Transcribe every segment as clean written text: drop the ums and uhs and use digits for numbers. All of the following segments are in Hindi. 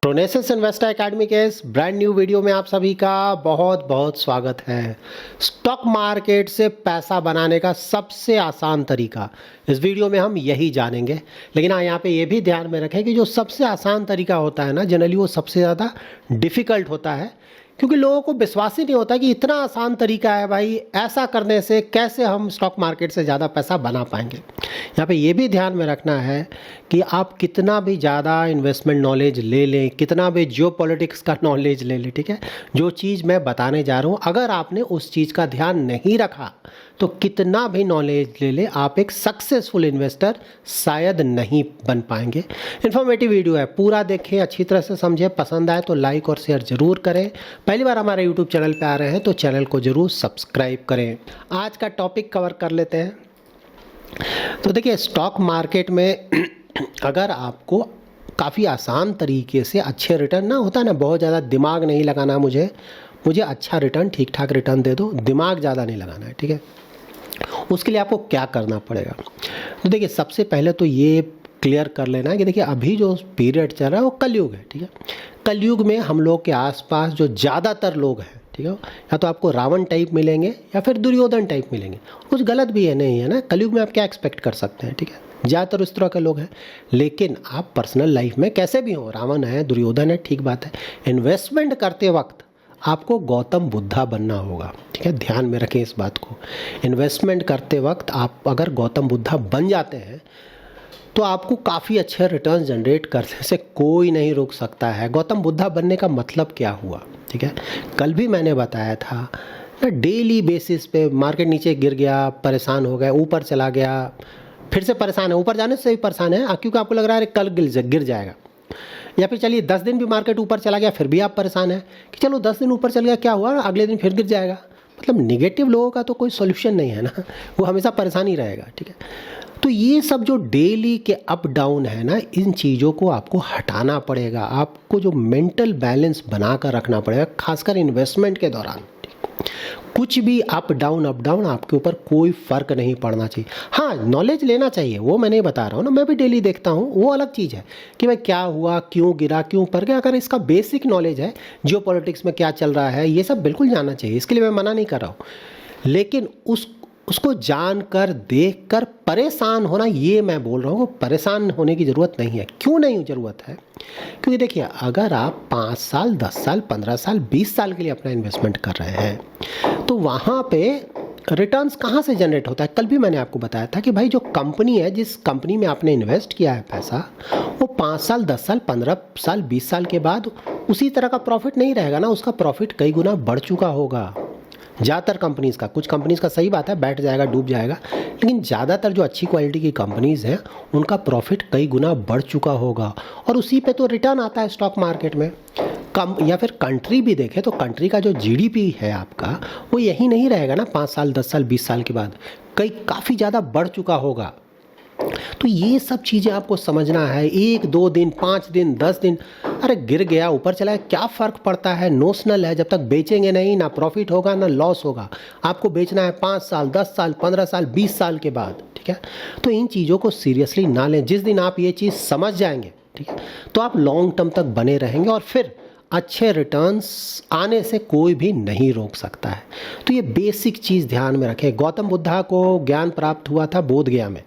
प्रोनेसिस इन्वेस्टर एकेडमी के इस ब्रांड न्यू वीडियो में आप सभी का बहुत बहुत स्वागत है। स्टॉक मार्केट से पैसा बनाने का सबसे आसान तरीका इस वीडियो में हम यही जानेंगे। लेकिन हाँ, यहाँ पे ये भी ध्यान में रखें कि जो सबसे आसान तरीका होता है ना, जनरली वो सबसे ज़्यादा डिफ़िकल्ट होता है, क्योंकि लोगों को विश्वास ही नहीं होता कि इतना आसान तरीका है भाई, ऐसा करने से कैसे हम स्टॉक मार्केट से ज़्यादा पैसा बना पाएंगे। यहाँ पे ये भी ध्यान में रखना है कि आप कितना भी ज़्यादा इन्वेस्टमेंट नॉलेज ले लें, कितना भी जियोपॉलिटिक्स का नॉलेज ले लें, ठीक है, जो चीज़ मैं बताने जा रहा हूँ अगर आपने उस चीज़ का ध्यान नहीं रखा तो कितना भी नॉलेज ले ले आप एक सक्सेसफुल इन्वेस्टर शायद नहीं बन पाएंगे। इन्फॉर्मेटिव वीडियो है, पूरा देखें, अच्छी तरह से समझें, पसंद आए तो लाइक और शेयर ज़रूर करें। पहली बार हमारे यूट्यूब चैनल पे आ रहे हैं तो चैनल को ज़रूर सब्सक्राइब करें। आज का टॉपिक कवर कर लेते हैं। तो देखिए, स्टॉक मार्केट में अगर आपको काफ़ी आसान तरीके से अच्छे रिटर्न ना होता ना, बहुत ज़्यादा दिमाग नहीं लगाना, मुझे अच्छा रिटर्न, ठीक ठाक रिटर्न दे दो, दिमाग ज़्यादा नहीं लगाना है, ठीक है। उसके लिए आपको क्या करना पड़ेगा? तो देखिए, सबसे पहले तो ये क्लियर कर लेना है कि देखिए अभी जो पीरियड चल रहा है वो कलयुग है, ठीक है। कलयुग में हम लोग के आसपास जो ज़्यादातर लोग हैं, ठीक है, या तो आपको रावण टाइप मिलेंगे या फिर दुर्योधन टाइप मिलेंगे। कुछ गलत भी है, नहीं है ना, कलयुग में आप क्या एक्सपेक्ट कर सकते हैं, ठीक है, ज़्यादातर उस तरह के लोग हैं। लेकिन आप पर्सनल लाइफ में कैसे भी हो, रावण है, दुर्योधन है, ठीक बात है, इन्वेस्टमेंट करते वक्त आपको गौतम बुद्धा बनना होगा, ठीक है, ध्यान में रखें इस बात को। इन्वेस्टमेंट करते वक्त आप अगर गौतम बुद्धा बन जाते हैं तो आपको काफ़ी अच्छे रिटर्न जनरेट करने से कोई नहीं रोक सकता है। गौतम बुद्धा बनने का मतलब क्या हुआ, ठीक है, कल भी मैंने बताया था ना, डेली बेसिस पे मार्केट नीचे गिर गया, परेशान हो गया, ऊपर चला गया, फिर से परेशान है, ऊपर जाने से भी परेशान है क्योंकि आपको लग रहा है कल गिर जाएगा, या फिर चलिए 10 दिन भी मार्केट ऊपर चला गया फिर भी आप परेशान हैं कि चलो 10 दिन ऊपर चल गया, क्या हुआ, अगले दिन फिर गिर जाएगा। मतलब नेगेटिव लोगों का तो कोई सॉल्यूशन नहीं है ना, वो हमेशा परेशान ही रहेगा, ठीक है। तो ये सब जो डेली के अप डाउन है ना, इन चीज़ों को आपको हटाना पड़ेगा। आपको जो मेंटल बैलेंस बना कर रखना पड़ेगा, खासकर इन्वेस्टमेंट के दौरान। कुछ भी अप डाउन आपके ऊपर कोई फ़र्क नहीं पड़ना चाहिए। हाँ, नॉलेज लेना चाहिए, वो मैं नहीं बता रहा हूँ ना, मैं भी डेली देखता हूँ, वो अलग चीज़ है कि भाई क्या हुआ, क्यों गिरा, क्यों ऊपर गया। अगर इसका बेसिक नॉलेज है, जियोपॉलिटिक्स में क्या चल रहा है, ये सब बिल्कुल जानना चाहिए, इसके लिए मैं मना नहीं कर रहा हूँ। लेकिन उसको जानकर देखकर परेशान होना, ये मैं बोल रहा हूँ, परेशान होने की ज़रूरत नहीं है। क्यों नहीं ज़रूरत है? क्योंकि देखिए, अगर आप 5 साल, 10 साल, 15 साल, 20 साल के लिए अपना इन्वेस्टमेंट कर रहे हैं तो वहाँ पे रिटर्न्स कहाँ से जनरेट होता है? कल भी मैंने आपको बताया था कि भाई जो कंपनी है, जिस कंपनी में आपने इन्वेस्ट किया है पैसा, वो 5 साल, 10 साल, 15 साल, 20 साल के बाद उसी तरह का प्रॉफिट नहीं रहेगा ना, उसका प्रॉफिट कई गुना बढ़ चुका होगा। ज़्यादातर कंपनीज़ का, कुछ कंपनीज़ का सही बात है बैठ जाएगा, डूब जाएगा, लेकिन ज़्यादातर जो अच्छी क्वालिटी की कंपनीज़ हैं उनका प्रॉफिट कई गुना बढ़ चुका होगा, और उसी पे तो रिटर्न आता है स्टॉक मार्केट में। कम या फिर कंट्री भी देखें तो कंट्री का जो जीडीपी है आपका, वो यही नहीं रहेगा ना 5 साल, 10 साल, 20 साल के बाद, काफ़ी ज़्यादा बढ़ चुका होगा। तो ये सब चीज़ें आपको समझना है। 1, 2 दिन, 5 दिन, 10 दिन, अरे गिर गया, ऊपर चला गया, क्या फ़र्क पड़ता है, नोशनल है। जब तक बेचेंगे नहीं, ना प्रॉफिट होगा ना लॉस होगा। आपको बेचना है 5 साल, 10 साल, 15 साल, 20 साल के बाद, ठीक है। तो इन चीज़ों को सीरियसली ना लें। जिस दिन आप ये चीज़ समझ जाएंगे, ठीक है, तो आप लॉन्ग टर्म तक बने रहेंगे और फिर अच्छे रिटर्न्स आने से कोई भी नहीं रोक सकता है। तो ये बेसिक चीज़ ध्यान में रखें। गौतम बुद्धा को ज्ञान प्राप्त हुआ था बोध गया में,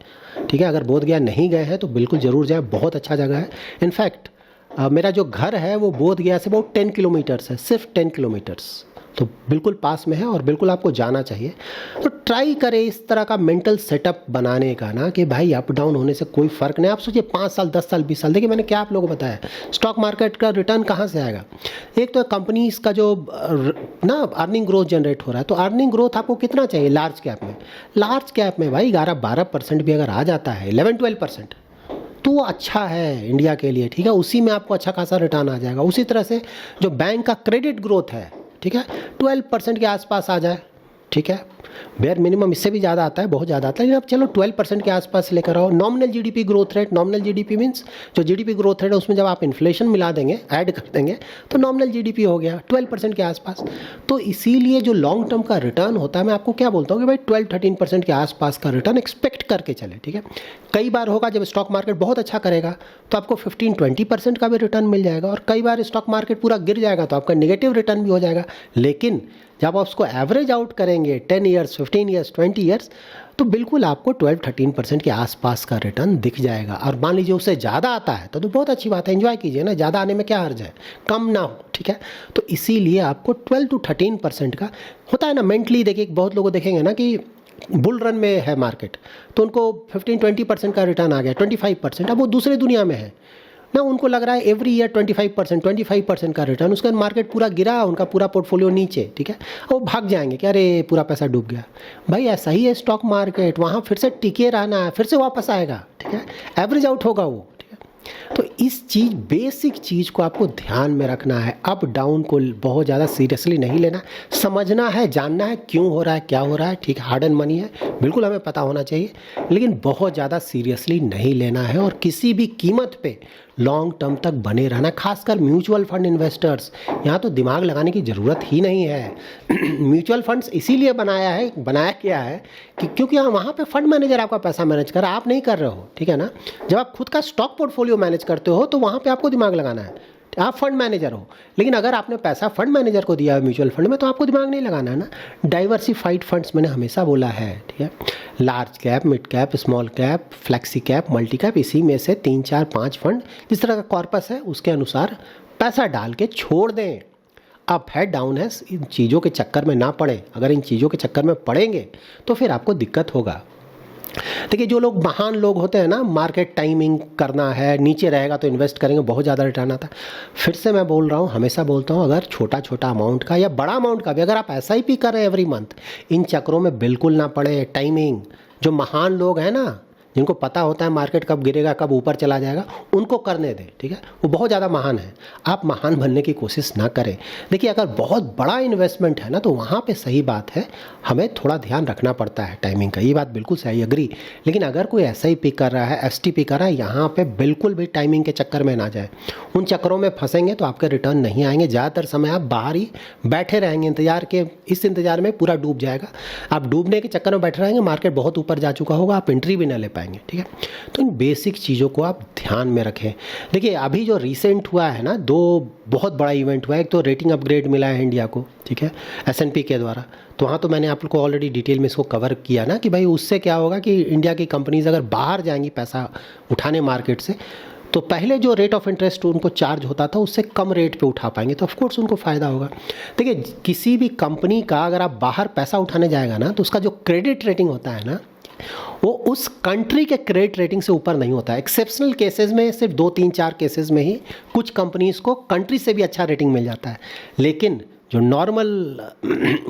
ठीक है। अगर बोध गया नहीं गए हैं तो बिल्कुल ज़रूर जाए, बहुत अच्छा जगह है। इनफैक्ट मेरा जो घर है वो बोध गया से बहुत 10 किलोमीटर्स है, सिर्फ 10 किलोमीटर्स, तो बिल्कुल पास में है और बिल्कुल आपको जाना चाहिए। तो ट्राई करें इस तरह का मेंटल सेटअप बनाने का ना, कि भाई अप डाउन होने से कोई फ़र्क नहीं। आप सोचिए 5 साल, 10 साल, 20 साल, देखिए मैंने क्या आप लोगों को बताया, स्टॉक मार्केट का रिटर्न कहाँ से आएगा? एक तो कंपनीज का जो ना अर्निंग ग्रोथ जनरेट हो रहा है, तो अर्निंग ग्रोथ आपको कितना चाहिए लार्ज कैप में? लार्ज कैप में भाई 11-12% भी अगर आ जाता है, 11-12%, तो वो अच्छा है इंडिया के लिए, ठीक है। उसी में आपको अच्छा खासा रिटर्न आ जाएगा। उसी तरह से जो बैंक का क्रेडिट ग्रोथ है, ठीक है, 12% के आसपास आ जाए, ठीक है, बेयर मिनिमम इससे भी ज़्यादा आता है, बहुत ज़्यादा आता है, लेकिन अब चलो 12% के आसपास लेकर आओ। Nominal GDP growth rate, nominal GDP means जो जीडीपी ग्रोथ रेट है उसमें जब आप इन्फ्लेशन मिला देंगे, ऐड कर देंगे, तो नॉमिनल जीडीपी हो गया 12% के आसपास। तो इसीलिए जो लॉन्ग टर्म का रिटर्न होता है, मैं आपको क्या बोलता हूँ कि भाई 12-13% के आसपास का रिटर्न एक्सपेक्ट करके चले, ठीक है। कई बार होगा जब स्टॉक मार्केट बहुत अच्छा करेगा तो आपको 15-20% का भी रिटर्न मिल जाएगा, और कई बार स्टॉक मार्केट पूरा गिर जाएगा तो आपका नेगेटिव रिटर्न भी हो जाएगा। लेकिन जब आप उसको एवरेज आउट करेंगे 10 ईयर्स, 15 ईयर्स, 20 ईयर्स, तो बिल्कुल आपको 12-13% के आसपास का रिटर्न दिख जाएगा। और मान लीजिए उससे ज़्यादा आता है तो बहुत अच्छी बात है, एंजॉय कीजिए ना, ज़्यादा आने में क्या हर्ज है, कम ना हो, ठीक है। तो इसीलिए आपको 12-13% का होता है ना। मेंटली देखिए, बहुत लोगों देखेंगे ना कि बुल रन में है मार्केट तो उनको 15-20% का रिटर्न आ गया, 25%, अब वो दूसरे दुनिया में है ना, उनको लग रहा है एवरी ईयर 25% का रिटर्न, उसके बाद मार्केट पूरा गिरा, उनका पूरा पोर्टफोलियो नीचे, ठीक है, वो भाग जाएंगे कि अरे पूरा पैसा डूब गया। भाई ऐसा ही है स्टॉक मार्केट, वहाँ फिर से टिके रहना है, फिर से वापस आएगा, ठीक है, एवरेज आउट होगा वो, ठीक है। तो इस चीज़, बेसिक चीज़ को आपको ध्यान में रखना है। अप डाउन को बहुत ज़्यादा सीरियसली नहीं लेना, समझना है, जानना है क्यों हो रहा है, क्या हो रहा है, ठीक है, हार्ड एंड मनी है, बिल्कुल हमें पता होना चाहिए, लेकिन बहुत ज़्यादा सीरियसली नहीं लेना है। और किसी भी कीमत पे लॉन्ग टर्म तक बने रहना, खासकर म्यूचुअल फंड इन्वेस्टर्स, यहाँ तो दिमाग लगाने की ज़रूरत ही नहीं है। म्यूचुअल फंड्स इसीलिए बनाया क्या है कि क्योंकि वहाँ पे फंड मैनेजर आपका पैसा मैनेज कर रहा है, आप नहीं कर रहे हो, ठीक है ना। जब आप खुद का स्टॉक पोर्टफोलियो मैनेज करते हो तो वहाँ पे आपको दिमाग लगाना है, आप फंड मैनेजर हो। लेकिन अगर आपने पैसा फंड मैनेजर को दिया है म्यूचुअल फंड में, तो आपको दिमाग नहीं लगाना है ना। डाइवर्सिफाइड फंड्स मैंने हमेशा बोला है, ठीक है, large cap, mid cap, small cap, flexi cap, multi cap, इसी में से 3, 4, 5 फंड, जिस तरह का कॉर्पस है उसके अनुसार पैसा डाल के छोड़ दें। अप है, डाउन है, इन चीज़ों के चक्कर में ना पड़े। अगर इन चीज़ों के चक्कर में पड़ेंगे तो फिर आपको दिक्कत होगा। देखिए, जो लोग महान लोग होते हैं ना, मार्केट टाइमिंग करना है, नीचे रहेगा तो इन्वेस्ट करेंगे, बहुत ज़्यादा रिटर्न आता है। फिर से मैं बोल रहा हूँ, हमेशा बोलता हूँ, अगर छोटा छोटा अमाउंट का या बड़ा अमाउंट का भी अगर आप SIP कर रहे हैं एवरी मंथ, इन चक्करों में बिल्कुल ना पड़े। टाइमिंग, जो महान लोग हैं ना, जिनको पता होता है मार्केट कब गिरेगा, कब ऊपर चला जाएगा, उनको करने दें, ठीक है, वो बहुत ज़्यादा महान है। आप महान बनने की कोशिश ना करें। देखिए, अगर बहुत बड़ा इन्वेस्टमेंट है ना, तो वहाँ पे सही बात है, हमें थोड़ा ध्यान रखना पड़ता है टाइमिंग का, ये बात बिल्कुल सही, एग्री। लेकिन अगर कोई SIP कर रहा है, STP कर रहा है, यहाँ पे बिल्कुल भी टाइमिंग के चक्कर में ना जाए। उन चक्करों में फंसेंगे तो आपके रिटर्न नहीं आएंगे। ज़्यादातर समय आप बाहर ही बैठे रहेंगे इंतजार के, इस इंतजार में पूरा डूब जाएगा। आप डूबने के चक्कर में बैठे रहेंगे, मार्केट बहुत ऊपर जा चुका होगा, आप एंट्री भी ना ले पाएंगे, ठीक है। तो इन बेसिक चीज़ों को आप ध्यान में रखें। देखिए, अभी जो रिसेंट हुआ है ना, 2 बहुत बड़ा इवेंट हुआ है। एक तो रेटिंग अपग्रेड मिला है इंडिया को, ठीक है, S&P के द्वारा। तो वहाँ तो मैंने आप लोग को ऑलरेडी डिटेल में इसको कवर किया ना कि भाई उससे क्या होगा कि इंडिया की कंपनीज अगर बाहर जाएंगी पैसा उठाने मार्केट से, तो पहले जो रेट ऑफ इंटरेस्ट उनको चार्ज होता था उससे कम रेट पे उठा पाएंगे, तो ऑफकोर्स उनको फ़ायदा होगा। देखिए, किसी भी कंपनी का अगर आप बाहर पैसा उठाने जाएगा ना, तो उसका जो क्रेडिट रेटिंग होता है ना, वो उस कंट्री के क्रेडिट रेटिंग से ऊपर नहीं होता है। एक्सेप्शनल केसेस में, सिर्फ 2, 3, 4 केसेस में ही कुछ कंपनीज को कंट्री से भी अच्छा रेटिंग मिल जाता है। लेकिन जो नॉर्मल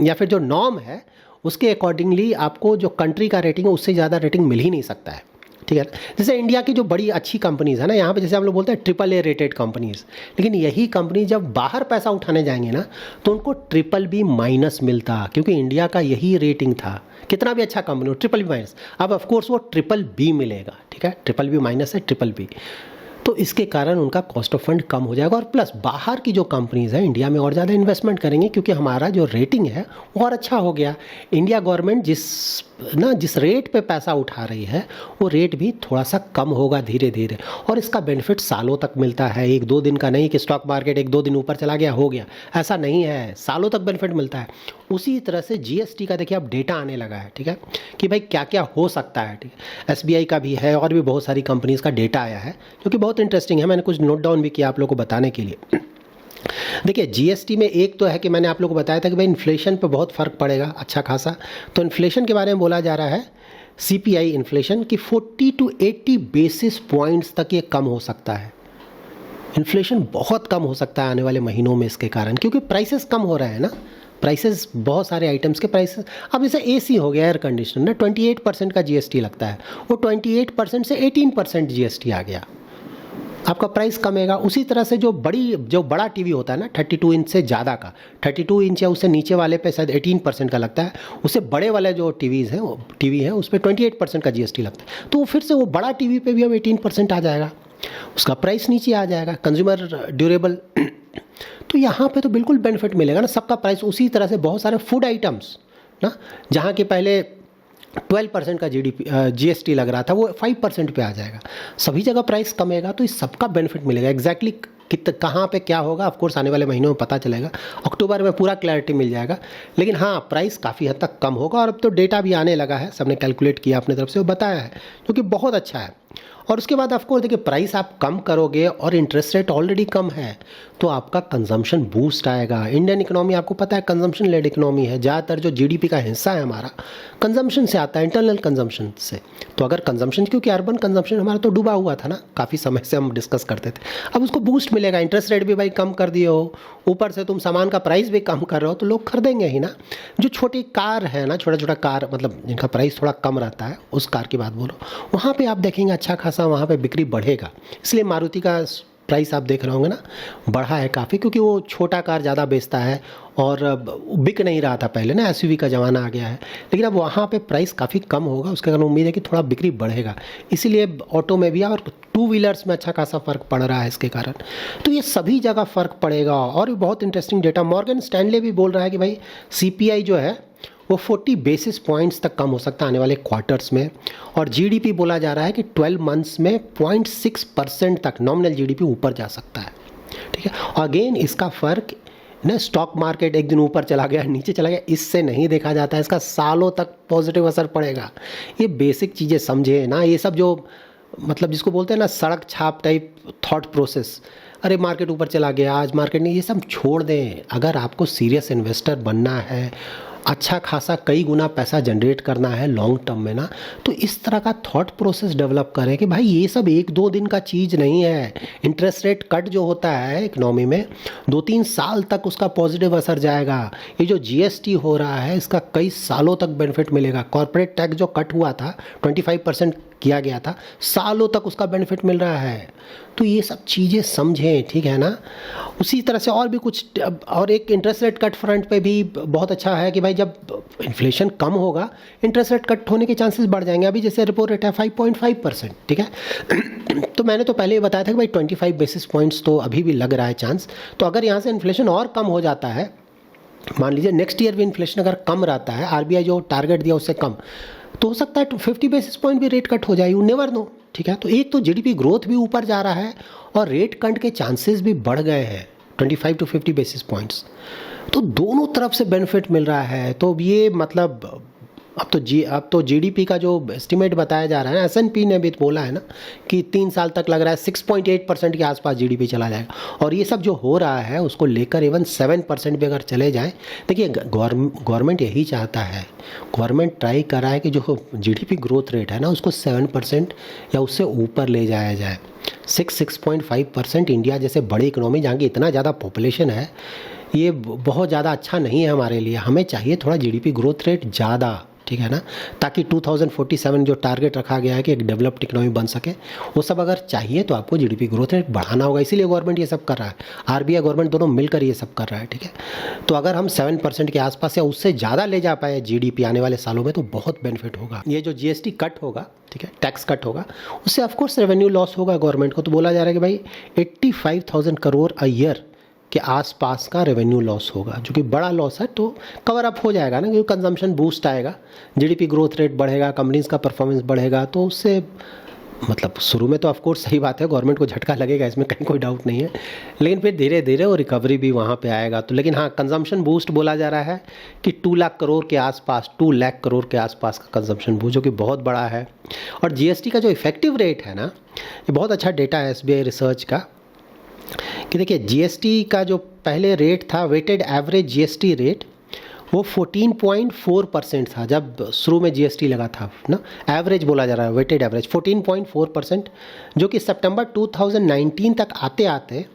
या फिर जो नॉर्म है, उसके अकॉर्डिंगली आपको जो कंट्री का रेटिंग है उससे ज़्यादा रेटिंग मिल ही नहीं सकता है, ठीक है। जैसे इंडिया की जो बड़ी अच्छी कंपनीज़ है ना, यहाँ पे जैसे हम लोग बोलते हैं AAA रेटेड कंपनीज़, लेकिन यही कंपनी जब बाहर पैसा उठाने जाएंगे ना, तो उनको BBB- मिलता, क्योंकि इंडिया का यही रेटिंग था। कितना भी अच्छा कंपनी हो, BBB-, अब ऑफकोर्स वो BBB मिलेगा, ठीक है, BBB- है BBB। तो इसके कारण उनका कॉस्ट ऑफ फंड कम हो जाएगा, और प्लस बाहर की जो कंपनीज़ हैं इंडिया में और ज़्यादा इन्वेस्टमेंट करेंगे, क्योंकि हमारा जो रेटिंग है वो और अच्छा हो गया। इंडिया गवर्नमेंट जिस रेट पे पैसा उठा रही है, वो रेट भी थोड़ा सा कम होगा धीरे धीरे, और इसका बेनिफिट सालों तक मिलता है। 1-2 दिन का नहीं कि स्टॉक मार्केट 1-2 दिन ऊपर चला गया हो गया, ऐसा नहीं है, सालों तक बेनिफिट मिलता है। उसी तरह से GST का देखिए अब डेटा आने लगा है, ठीक है, कि भाई क्या क्या हो सकता है, ठीक है। SBI का भी है, और भी बहुत सारी कंपनीज़ का डेटा आया है जो कि बहुत इंटरेस्टिंग है। मैंने कुछ नोट डाउन भी किया आप लोगों को बताने के लिए। देखिए, GST में एक तो है कि मैंने आप लोगों को बताया था कि भाई इन्फ्लेशन पे बहुत फ़र्क पड़ेगा अच्छा खासा। तो इन्फ्लेशन के बारे में बोला जा रहा है, CPI इन्फ्लेशन की 40 to 80 बेसिस पॉइंट्स तक ये कम हो सकता है। इन्फ्लेशन बहुत कम हो सकता है आने वाले महीनों में इसके कारण, क्योंकि प्राइसेस कम हो रहे हैं ना, प्राइसेस बहुत सारे आइटम्स के प्राइसेस। अब जैसे AC हो गया, एयर कंडीशनर ना, 28% का GST लगता है, वो 28% से 18% GST आ गया। आपका प्राइस कमेगा। उसी तरह से जो बड़ा टीवी होता है ना 32 इंच से ज़्यादा का, 32 इंच या उससे नीचे वाले पे शायद 18% का लगता है, उससे बड़े वाले जो टीवी है उस पर 28% का GST लगता है। तो फिर से वो बड़ा टीवी पे भी अब 18% आ जाएगा, उसका प्राइस नीचे आ जाएगा, कंज्यूमर ड्यूरेबल। तो यहाँ पे तो बिल्कुल बेनिफिट मिलेगा ना, सबका प्राइस उसी तरह से बहुत सारे फूड आइटम्स ना, जहाँ के पहले 12% का GST लग रहा था वो 5% पे आ जाएगा, सभी जगह प्राइस कमेगा, तो इस सबका बेनिफिट मिलेगा। एग्जैक्टली कहाँ पे क्या होगा ऑफ कोर्स आने वाले महीनों में पता चलेगा, अक्टूबर में पूरा क्लैरिटी मिल जाएगा। लेकिन हाँ, प्राइस काफ़ी हद तक कम होगा, और अब तो डेटा भी आने लगा है, सबने कैलकुलेट किया अपने तरफ से, वो बताया है, जो कि बहुत अच्छा है। और उसके बाद ऑफ कोर्स देखिए, प्राइस आप कम करोगे और इंटरेस्ट रेट ऑलरेडी कम है, तो आपका कंजम्पशन बूस्ट आएगा। इंडियन इकोनॉमी आपको पता है कंजम्पशन लेड इकोनॉमी है, ज़्यादातर जो GDP का हिस्सा है हमारा कंजम्पशन से आता है, इंटरनल कंजम्पशन से। तो अगर कंजम्पशन, क्योंकि अर्बन कंजम्पशन हमारा तो डूबा हुआ था ना, काफ़ी समय से हम डिस्कस करते थे, अब उसको बूस्ट मिलेगा। इंटरेस्ट रेट भी भाई कम कर दिए हो, ऊपर से तुम सामान का प्राइस भी कम कर रहे हो, तो लोग खरीदेंगे ही ना। जो छोटी कार है ना, छोटा कार, मतलब जिनका प्राइस थोड़ा कम रहता है, उस कार की बात बोलो, वहाँ पर आप देखेंगे अच्छा खासा वहाँ पर बिक्री बढ़ेगा। इसलिए मारुति का प्राइस आप देख रहे होंगे ना, बढ़ा है काफ़ी, क्योंकि वो छोटा कार ज़्यादा बेचता है और बिक नहीं रहा था पहले ना, SUV का ज़माना आ गया है। लेकिन अब वहाँ पे प्राइस काफ़ी कम होगा, उसके कारण उम्मीद है कि थोड़ा बिक्री बढ़ेगा, इसीलिए ऑटो में भी और टू व्हीलर्स में अच्छा खासा फ़र्क पड़ रहा है इसके कारण। तो ये सभी जगह फ़र्क पड़ेगा। और भी बहुत इंटरेस्टिंग डेटा मॉर्गन स्टैनले भी बोल रहा है कि भाई CPI जो है वो 40 बेसिस पॉइंट्स तक कम हो सकता है आने वाले क्वार्टर्स में। और GDP बोला जा रहा है कि 12 मंथ्स में 0.6% तक नॉमिनल GDP ऊपर जा सकता है, ठीक है। अगेन इसका फ़र्क ना, स्टॉक मार्केट एक दिन ऊपर चला गया, नीचे चला गया, इससे नहीं देखा जाता है, इसका सालों तक पॉजिटिव असर पड़ेगा। ये बेसिक चीज़ें समझे ना, ये सब जो मतलब जिसको बोलते हैं ना सड़क छाप टाइप थॉट प्रोसेस, अरे मार्केट ऊपर चला गया, आज मार्केट नहीं, ये सब छोड़ दें। अगर आपको सीरियस इन्वेस्टर बनना है, अच्छा खासा कई गुना पैसा जनरेट करना है लॉन्ग टर्म में ना, तो इस तरह का थॉट प्रोसेस डेवलप करें कि भाई ये सब 1-2 दिन का चीज़ नहीं है। इंटरेस्ट रेट कट जो होता है इकोनॉमी में, 2-3 साल तक उसका पॉजिटिव असर जाएगा। ये जो GST हो रहा है, इसका कई सालों तक बेनिफिट मिलेगा। कॉर्पोरेट टैक्स जो कट हुआ था, 25% किया गया था, सालों तक उसका बेनिफिट मिल रहा है। तो ये सब चीज़ें समझें, ठीक है ना। उसी तरह से और भी कुछ, और एक इंटरेस्ट रेट कट फ्रंट पे भी बहुत अच्छा है कि भाई जब इन्फ्लेशन कम होगा, इंटरेस्ट रेट कट होने के चांसेस बढ़ जाएंगे। अभी जैसे रिपो रेट है 5.5%, ठीक है। तो मैंने तो पहले ही बताया था कि भाई 25 बेसिस पॉइंट्स तो अभी भी लग रहा है चांस। तो अगर यहाँ से इन्फ्लेशन और कम हो जाता है, मान लीजिए नेक्स्ट ईयर भी इन्फ्लेशन अगर कम रहता है, RBI जो टारगेट दिया उससे कम, तो हो सकता है 50 बेसिस पॉइंट भी रेट कट हो जाए, यू नेवर नो, ठीक है। तो एक तो GDP ग्रोथ भी ऊपर जा रहा है और रेट कट के चांसेस भी बढ़ गए हैं 25 to 50 बेसिस पॉइंट्स, तो दोनों तरफ से बेनिफिट मिल रहा है। तो ये मतलब अब तो GDP का जो एस्टिमेट बताया जा रहा है, S&P ने भी बोला है ना कि 3 साल तक लग रहा है 6.8% के आसपास GDP चला जाएगा। और ये सब जो हो रहा है उसको लेकर इवन 7% भी अगर चले जाए, देखिए गवर्नमेंट यही चाहता है, गवर्नमेंट ट्राई कर रहा है कि जो GDP ग्रोथ रेट है ना उसको 7% या उससे ऊपर ले जाया जाए। 6.5% इंडिया जैसे बड़ी इकोनॉमी जहाँ की इतना ज़्यादा पॉपुलेशन है, ये बहुत ज़्यादा अच्छा नहीं है हमारे लिए। हमें चाहिए थोड़ा GDP ग्रोथ रेट ज़्यादा, ठीक है ना, ताकि 2047 जो टारगेट रखा गया है कि एक डेवलप्ड इकोनॉमी बन सके, वो सब अगर चाहिए तो आपको GDP ग्रोथ रेट बढ़ाना होगा। इसीलिए गवर्नमेंट ये सब कर रहा है, RBI गवर्नमेंट दोनों मिलकर ये सब कर रहा है, ठीक है। तो अगर हम 7% के आसपास या उससे ज़्यादा ले जा पाए GDP आने वाले सालों में, तो बहुत बेनिफिट होगा। ये जो GST कट होगा, ठीक है, टैक्स कट होगा, उससे ऑफकोर्स रेवेन्यू लॉस होगा गवर्नमेंट को। तो बोला जा रहा है कि भाई 85,000 करोड़ अ ईयर के आसपास का रेवेन्यू लॉस होगा, जो कि बड़ा लॉस है। तो कवर अप हो जाएगा ना, क्योंकि कंजम्पशन बूस्ट आएगा, GDP ग्रोथ रेट बढ़ेगा, कंपनीज का परफॉर्मेंस बढ़ेगा, तो उससे मतलब शुरू में तो ऑफकोर्स सही बात है, गवर्नमेंट को झटका लगेगा, इसमें कहीं कोई डाउट नहीं है। लेकिन फिर धीरे धीरे वो रिकवरी भी वहाँ पे आएगा। तो लेकिन हाँ, कंजम्पशन बूस्ट बोला जा रहा है कि 2 लाख करोड़ के आसपास, 2 लाख करोड़ के आसपास का कंजम्पशन बूस्ट, जो कि बहुत बड़ा है। और GST का जो इफेक्टिव रेट है ना, ये बहुत अच्छा डेटा है SBI रिसर्च का, कि देखिए GST का जो पहले रेट था, वेटेड एवरेज GST रेट, वो 14.4% था जब शुरू में GST लगा था ना। एवरेज बोला जा रहा है, वेटेड एवरेज 14.4%, जो कि सितंबर 2019 तक आते आते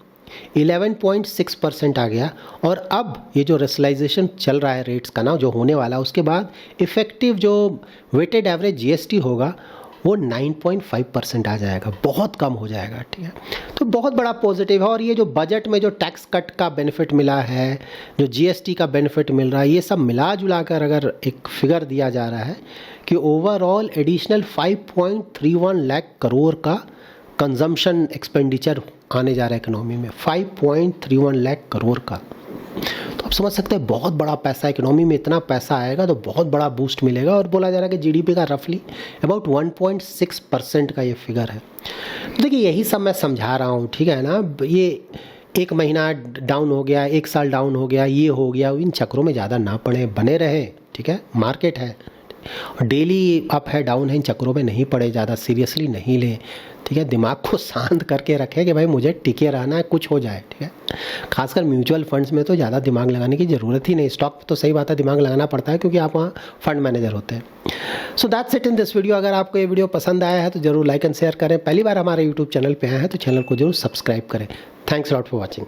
11.6% आ गया। और अब ये जो रेशनलाइजेशन चल रहा है रेट्स का ना, जो होने वाला है, उसके बाद इफ़ेक्टिव जो वेटेड एवरेज GST होगा वो 9.5% आ जाएगा, बहुत कम हो जाएगा, ठीक है। तो बहुत बड़ा पॉजिटिव है। और ये जो बजट में जो टैक्स कट का बेनिफिट मिला है, जो जीएसटी का बेनिफिट मिल रहा है, ये सब मिला जुला कर अगर एक फिगर दिया जा रहा है कि ओवरऑल एडिशनल 5.31 लाख करोड़ का कंजम्पशन एक्सपेंडिचर आने जा रहा है इकोनॉमी में, 5.31 लाख करोड़ का। तो आप समझ सकते हैं बहुत बड़ा पैसा, इकोनॉमी में इतना पैसा आएगा तो बहुत बड़ा बूस्ट मिलेगा। और बोला जा रहा है कि जीडीपी का रफली अबाउट 1.6% का ये फिगर है। तो देखिए यही सब मैं समझा रहा हूँ, ठीक है ना। ये एक महीना डाउन हो गया, एक साल डाउन हो गया, ये हो गया, इन चक्रों में ज़्यादा ना पड़े, बने रहें, ठीक है। मार्केट है, डेली अप है डाउन है, इन चक्रों में नहीं पड़े, ज़्यादा सीरियसली नहीं लें, ठीक है। दिमाग को शांत करके रखें कि भाई मुझे टिके रहना है, कुछ हो जाए, ठीक है। खासकर म्यूचुअल फंड्स में तो ज़्यादा दिमाग लगाने की ज़रूरत ही नहीं। स्टॉक तो सही बात है दिमाग लगाना पड़ता है क्योंकि आप वहाँ फंड मैनेजर होते हैं। So that's it in this video. अगर आपको ये वीडियो पसंद आया है तो ज़रूर लाइक एंड शेयर करें। पहली बार हमारे यूट्यूब चैनल पर आए हैं तो चैनल को जरूर सब्सक्राइब करें। Thanks lot for watching.